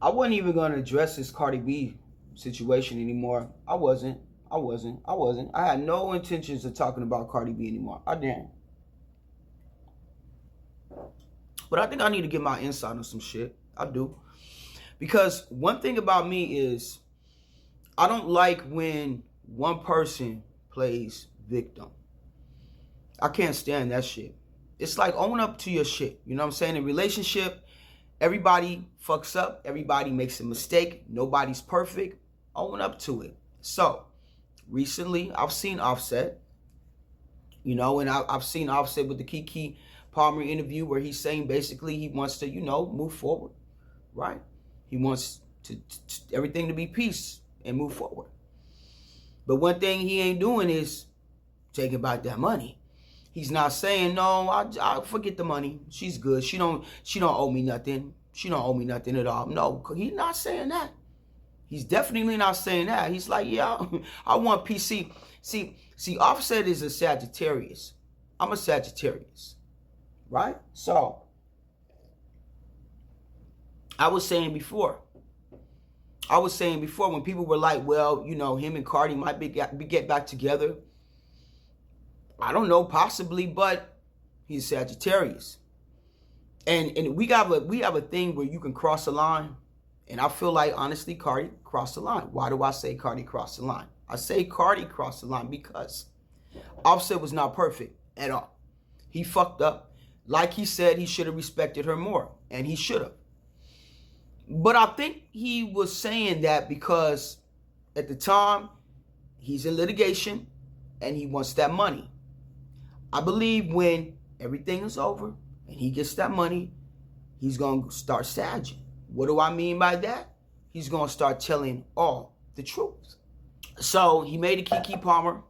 I wasn't even gonna address this Cardi B situation anymore. I wasn't. I had no intentions of talking about Cardi B anymore. I didn't. But I think I need to get my insight on some shit. I do. Because one thing about me is I don't like when one person plays victim. I can't stand that shit. It's like own up to your shit. You know what I'm saying? In relationship, everybody fucks up. Everybody makes a mistake. Nobody's perfect. Own up to it. So, recently, I've seen Offset. You know, and I've seen Offset with the Keke Palmer interview where he's saying basically he wants to, move forward, right? He wants to everything to be peace and move forward. But one thing he ain't doing is taking back that money. He's not saying, no, I forget the money. She's good. She don't owe me nothing. She don't owe me nothing at all. No, he's not saying that. He's definitely not saying that. He's like, yeah, I want PC. See, Offset is a Sagittarius. I'm a Sagittarius. Right? So, I was saying before when people were like, well, him and Cardi might get back together. I don't know, possibly, but he's Sagittarius. And we have a thing where you can cross a line. And I feel like, honestly, Cardi crossed the line. Why do I say Cardi crossed the line? I say Cardi crossed the line because Offset was not perfect at all. He fucked up. Like he said, he should have respected her more. And he should have. But I think he was saying that because at the time, he's in litigation and he wants that money. I believe when everything is over and he gets that money, he's going to start sagging. What do I mean by that? He's going to start telling all the truth. So he made a Keke Palmer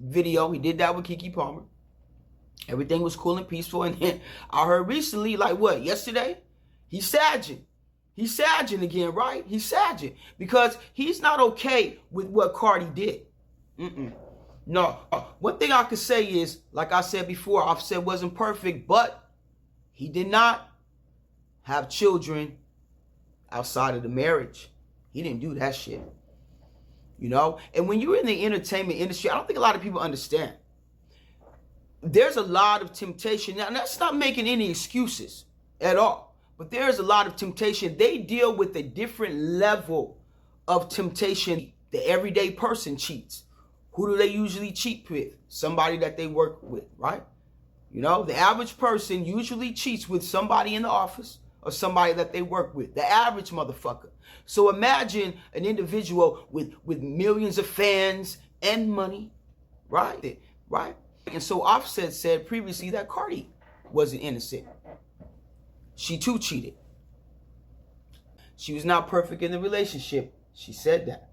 video. He did that with Keke Palmer. Everything was cool and peaceful. And then I heard recently, like what, yesterday? He's sagging. He's sagging again, right? He's sagging because he's not okay with what Cardi did. No. One thing I could say is, like I said before, Offset wasn't perfect, but he did not have children outside of the marriage. He didn't do that shit. And when you're in the entertainment industry, I don't think a lot of people understand. There's a lot of temptation. Now, that's not making any excuses at all. But there's a lot of temptation. They deal with a different level of temptation. The everyday person cheats. Who do they usually cheat with? Somebody that they work with, right? The average person usually cheats with somebody in the office or somebody that they work with. The average motherfucker. So imagine an individual with millions of fans and money, right? Right? And so Offset said previously that Cardi wasn't innocent. She too cheated. She was not perfect in the relationship. She said that.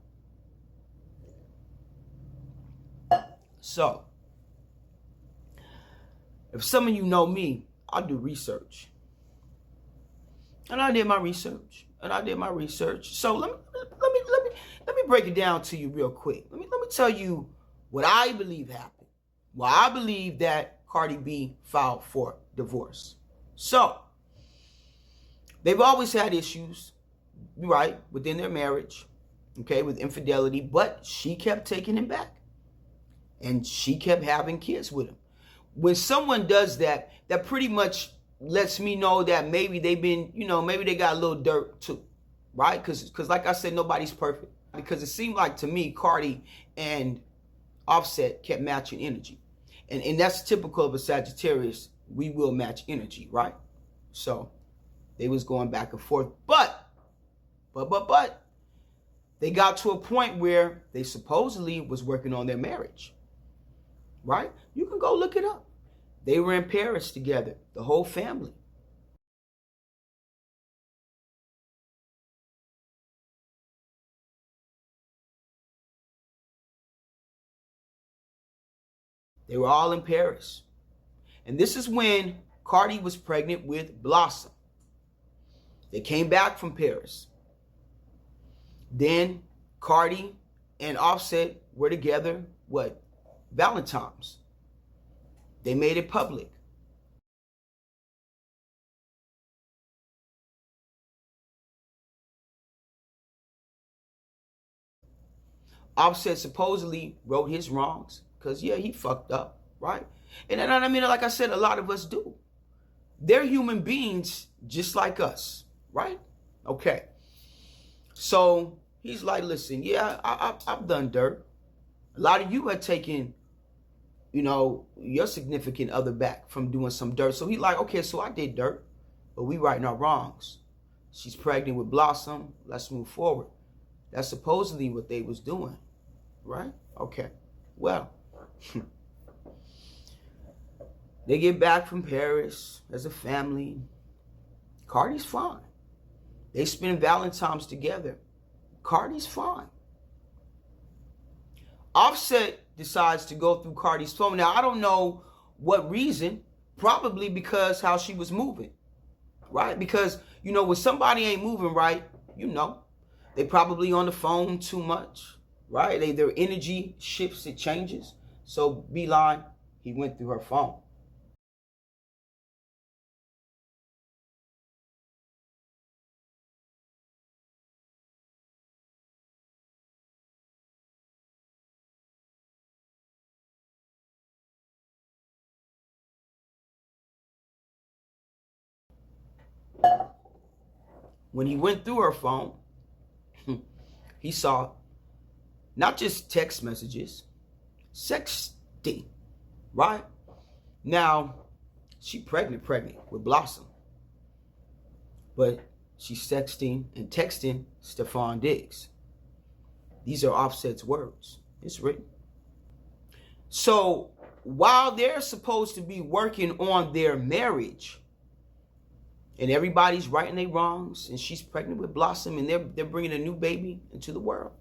So, if some of you know me, I do research. And I did my research. So let me break it down to you real quick. Let me tell you what I believe happened. Why I believe that Cardi B filed for divorce. So, they've always had issues, right, within their marriage, okay, with infidelity, but she kept taking him back. And she kept having kids with him. When someone does that, that pretty much lets me know that maybe they've been, maybe they got a little dirt too, right? Because like I said, nobody's perfect. Because it seemed like to me, Cardi and Offset kept matching energy. And that's typical of a Sagittarius. We will match energy, right? So they was going back and forth. But they got to a point where they supposedly was working on their marriage, right? You can go look it up. They were in Paris together, the whole family. They were all in Paris. And this is when Cardi was pregnant with Blossom. They came back from Paris. Then Cardi and Offset were together, Valentine's. They made it public. Offset supposedly wrote his wrongs because, yeah, he fucked up, right? And I mean, like I said, a lot of us do. They're human beings just like us, right? Okay. So he's like, listen, yeah, I've done dirt. A lot of you have taken, your significant other back from doing some dirt. So he's like, okay, so I did dirt, but we righting our wrongs. She's pregnant with Blossom. Let's move forward. That's supposedly what they was doing, right? Okay. Well, they get back from Paris as a family. Cardi's fine. They spend Valentine's together. Cardi's fine. Offset decides to go through Cardi's phone. Now, I don't know what reason. Probably because how she was moving, right? Because, when somebody ain't moving right, they probably on the phone too much, right? Their energy shifts, it changes. So, beeline, he went through her phone. When he went through her phone, he saw not just text messages, sexting, right? Now, she pregnant with Blossom. But she's sexting and texting Stephon Diggs. These are Offset's words. It's written. So, while they're supposed to be working on their marriage, and everybody's righting their wrongs, and she's pregnant with Blossom, and they're bringing a new baby into the world,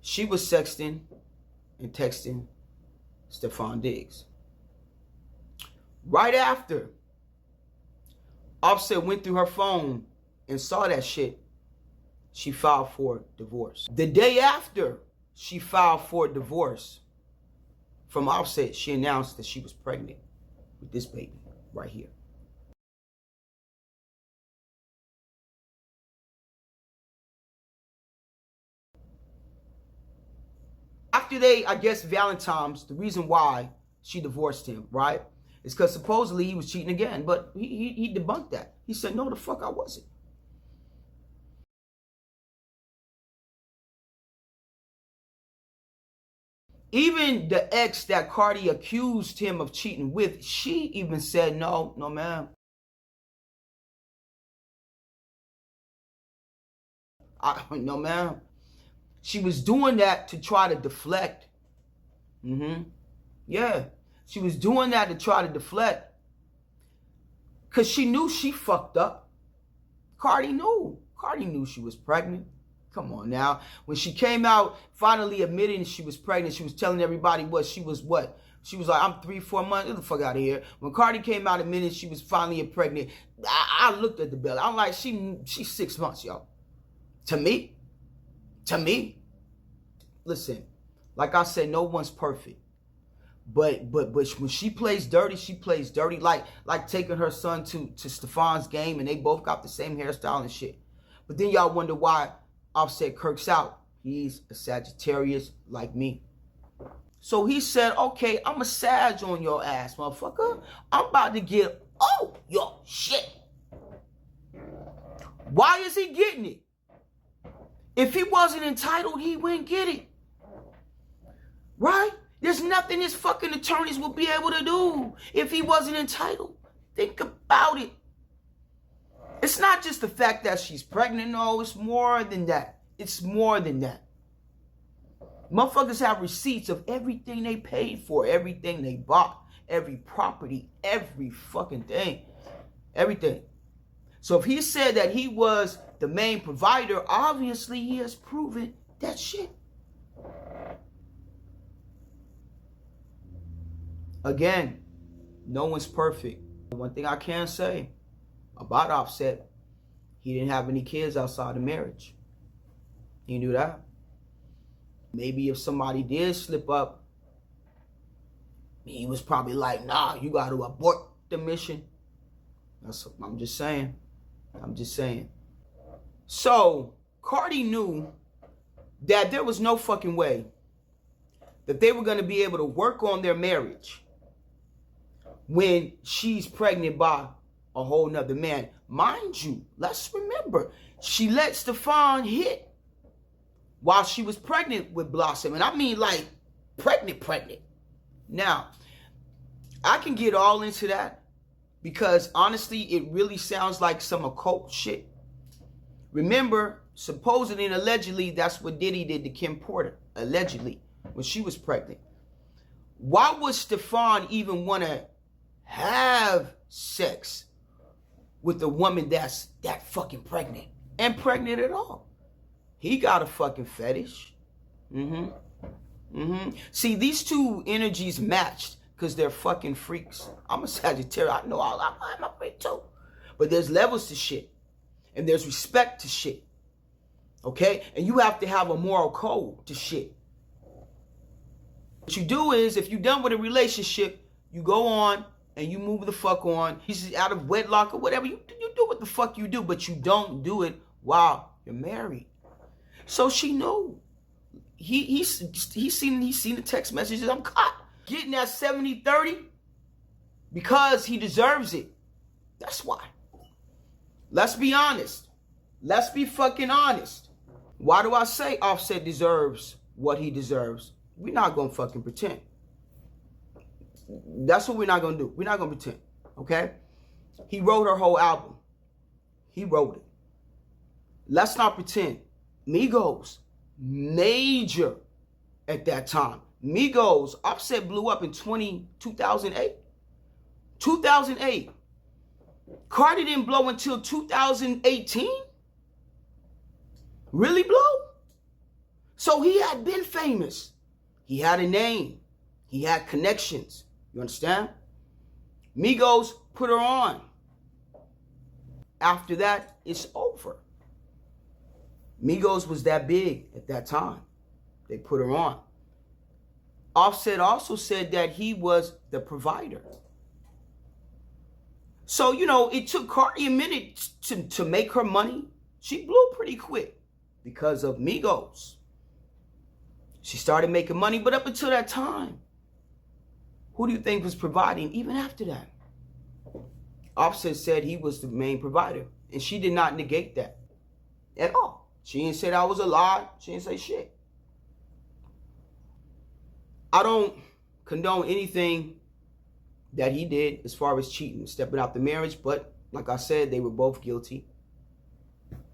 she was sexting and texting Stephon Diggs. Right after Offset went through her phone and saw that shit, she filed for divorce. The day after she filed for divorce from Offset, she announced that she was pregnant with this baby right here. After they, I guess, Valentine's, the reason why she divorced him, right, is because supposedly he was cheating again. But he debunked that. He said, no, the fuck I wasn't. Even the ex that Cardi accused him of cheating with, she even said, no, ma'am. No, ma'am. She was doing that to try to deflect. Yeah. She was doing that to try to deflect. Because she knew she fucked up. Cardi knew. Cardi knew she was pregnant. Come on now. When she came out, finally admitting she was pregnant, she was telling everybody she was what? She was like, I'm 3-4 months. Get the fuck out of here. When Cardi came out admitting she was finally pregnant, I looked at the belly. I'm like, she's 6 months, yo. To me. Listen, like I said, no one's perfect. But when she plays dirty, she plays dirty. Like taking her son to Stephon's game, and they both got the same hairstyle and shit. But then y'all wonder why Offset kirks out. He's a Sagittarius like me. So he said, okay, I'm a Sag on your ass, motherfucker. I'm about to get your shit. Why is he getting it? If he wasn't entitled, he wouldn't get it. Right? There's nothing his fucking attorneys will be able to do if he wasn't entitled. Think about it. It's not just the fact that she's pregnant. No, it's more than that. It's more than that. Motherfuckers have receipts of everything they paid for, everything they bought, every property, every fucking thing. Everything. So if he said that he was the main provider, obviously he has proven that shit. Again, no one's perfect. One thing I can say about Offset, he didn't have any kids outside of marriage. He knew that. Maybe if somebody did slip up, he was probably like, nah, you got to abort the mission. I'm just saying. So, Cardi knew that there was no fucking way that they were going to be able to work on their marriage when she's pregnant by a whole nother man. Mind you, let's remember, she let Stephon hit while she was pregnant with Blossom. And I mean like pregnant. Now, I can get all into that because honestly, it really sounds like some occult shit. Remember, supposedly and allegedly, that's what Diddy did to Kim Porter, allegedly, when she was pregnant. Why would Stephon even want to have sex with a woman that's that fucking pregnant and pregnant at all? He got a fucking fetish. See, these two energies matched because they're fucking freaks. I'm a Sagittarius. I know I'm a freak too. But there's levels to shit. And there's respect to shit. Okay? And you have to have a moral code to shit. What you do is, if you're done with a relationship, you go on and you move the fuck on. He's out of wedlock or whatever. You do what the fuck you do, but you don't do it while you're married. So she knew. He's seen the text messages. I'm caught. Getting that 70-30 because he deserves it. That's why. Let's be honest. Let's be fucking honest. Why do I say Offset deserves what he deserves? We're not going to fucking pretend. That's what we're not going to do. We're not going to pretend. Okay? He wrote her whole album. He wrote it. Let's not pretend. Migos, major at that time. Migos, Offset blew up in 2008. 2008. Cardi didn't blow until 2018? Really blow? So he had been famous. He had a name. He had connections. You understand? Migos put her on. After that, it's over. Migos was that big at that time. They put her on. Offset also said that he was the provider. So, you know, it took Cardi a minute to make her money. She blew pretty quick because of Migos. She started making money, but up until that time, who do you think was providing even after that? Offset said he was the main provider, and she did not negate that at all. She didn't say that was a lie. She didn't say shit. I don't condone anything that he did as far as cheating, stepping out the marriage, but like I said, they were both guilty.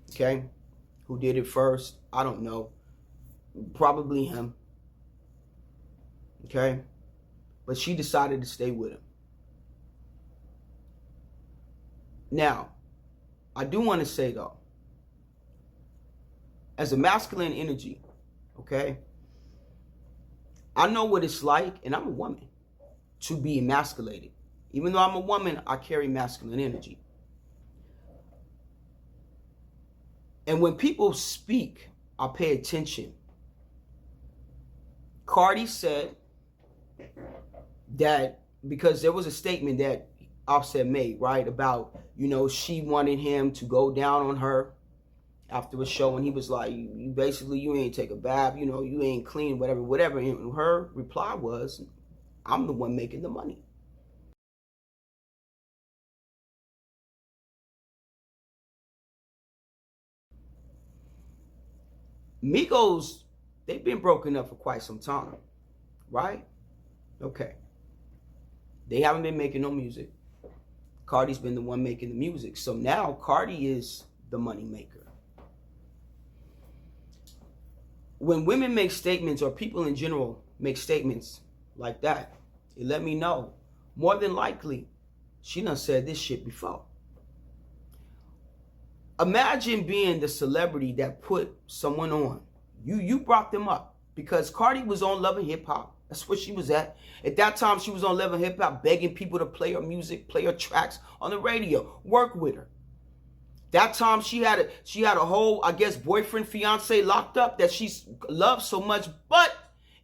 Okay? Who did it first? I don't know. Probably him. Okay? But she decided to stay with him. Now, I do want to say though, as a masculine energy, okay, I know what it's like, and I'm a woman, to be emasculated. Even though I'm a woman, I carry masculine energy. And when people speak, I pay attention. Cardi said that, because there was a statement that Offset made, right, about, you know, she wanted him to go down on her after a show, and he was like, you basically, you ain't take a bath, you know, you ain't clean, whatever. And her reply was, I'm the one making the money. Migos, they've been broken up for quite some time, right? Okay. They haven't been making no music. Cardi's been the one making the music. So now Cardi is the money maker. When women make statements, or people in general make statements like that, it let me know, more than likely, she done said this shit before. Imagine being the celebrity that put someone on. You brought them up, because Cardi was on Love and Hip Hop. That's where she was at. At that time, she was on Love and Hip Hop, begging people to play her music, play her tracks on the radio, work with her. That time, she had a whole, I guess, boyfriend, fiance locked up that she loved so much, but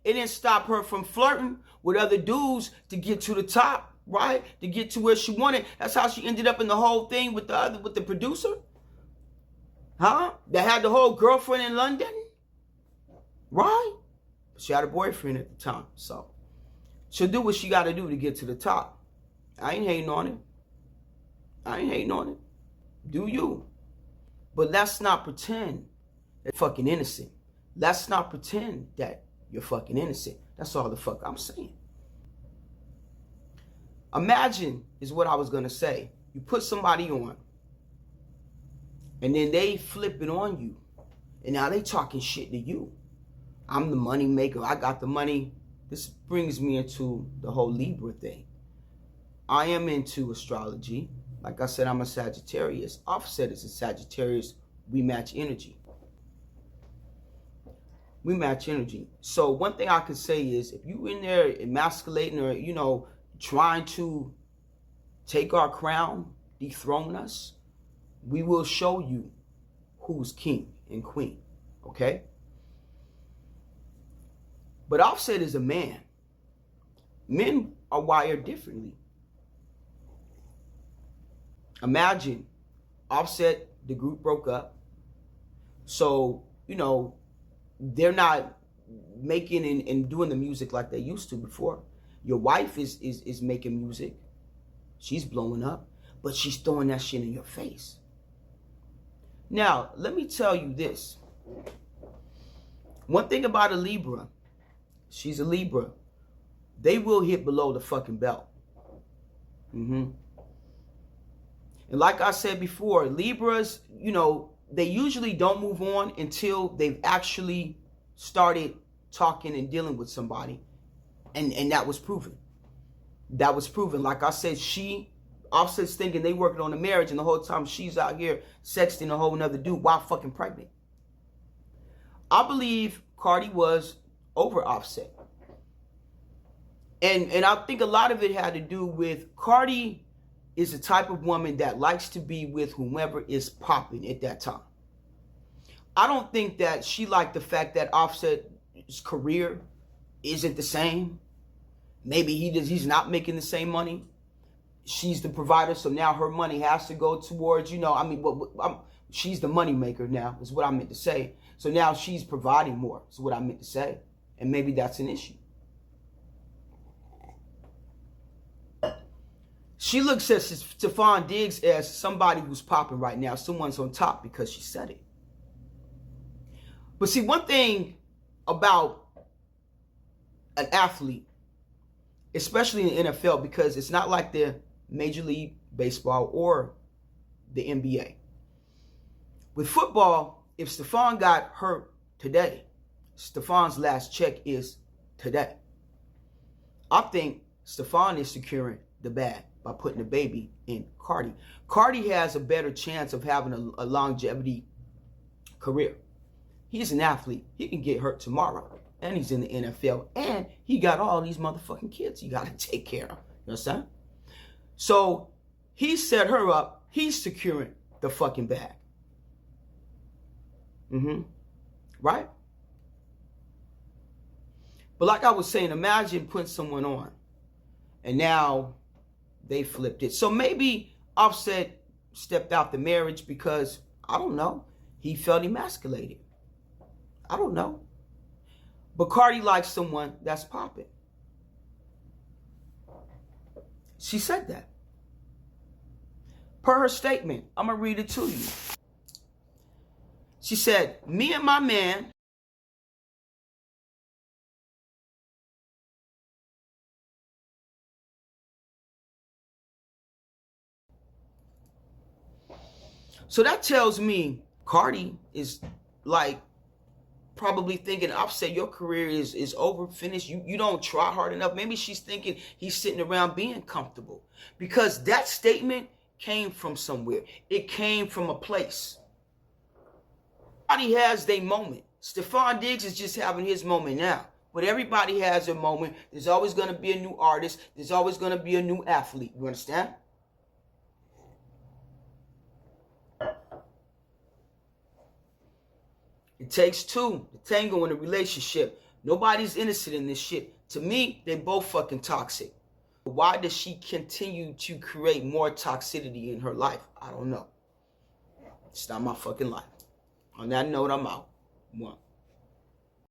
it didn't stop her from flirting with other dudes to get to the top, right? To get to where she wanted. That's how she ended up in the whole thing with the producer. Huh? That had the whole girlfriend in London. Right? She had a boyfriend at the time. So she'll do what she got to do to get to the top. I ain't hating on it. I ain't hating on it. Do you? But let's not pretend that you're fucking innocent. Let's not pretend that you're fucking innocent. That's all the fuck I'm saying. Imagine is what I was going to say. You put somebody on, and then they flip it on you, and now they talking shit to you. I'm the money maker. I got the money. This brings me into the whole Libra thing. I am into astrology. Like I said, I'm a Sagittarius. Offset is a Sagittarius. We match energy. We match energy. So one thing I could say is, if you in there emasculating or, you know, trying to take our crown, dethrone us, we will show you who's king and queen. Okay? But Offset is a man. Men are wired differently. Imagine Offset, the group broke up. So, you know, they're not making and doing the music like they used to before. Your wife is making music. She's blowing up, but she's throwing that shit in your face. Now, let me tell you this. One thing about a Libra, she's a Libra, they will hit below the fucking belt. And like I said before, Libras, you know, they usually don't move on until they've actually started talking and dealing with somebody. And that was proven. That was proven. Like I said, Offset's thinking they working on a marriage, and the whole time she's out here sexting a whole nother dude while fucking pregnant. I believe Cardi was over Offset. And I think a lot of it had to do with Cardi is the type of woman that likes to be with whomever is popping at that time. I don't think that she liked the fact that Offset's career isn't the same. Maybe he's not making the same money. She's the provider, so now her money has to go towards, you know, I mean, she's the money maker now, is what I meant to say. So now she's providing more, is what I meant to say. And maybe that's an issue. She looks at Stephon Diggs as somebody who's popping right now. Someone's on top because she said it. But see, one thing about an athlete, especially in the NFL, because it's not like the Major League Baseball or the NBA. With football, if Stephon got hurt today, Stephon's last check is today. I think Stephon is securing the bag by putting the baby in Cardi. Cardi has a better chance of having a longevity career. He's an athlete. He can get hurt tomorrow. And he's in the NFL. And he got all these motherfucking kids he got to take care of. You understand? So he set her up. He's securing the fucking bag. Right? But like I was saying, imagine putting someone on. And now they flipped it. So maybe Offset stepped out the marriage because, I don't know, he felt emasculated. I don't know. But Cardi likes someone that's popping. She said that. Per her statement, I'm going to read it to you. She said, me and my man so that tells me Cardi is like probably thinking, Offset, your career is over, finished. You don't try hard enough. Maybe she's thinking he's sitting around being comfortable. Because that statement came from somewhere. It came from a place. Everybody has their moment. Stephon Diggs is just having his moment now. But everybody has a moment. There's always going to be a new artist. There's always going to be a new athlete. You understand? It takes two to tango in a relationship. Nobody's innocent in this shit. To me, they both fucking toxic. Why does she continue to create more toxicity in her life? I don't know. It's not my fucking life. On that note, I'm out. One.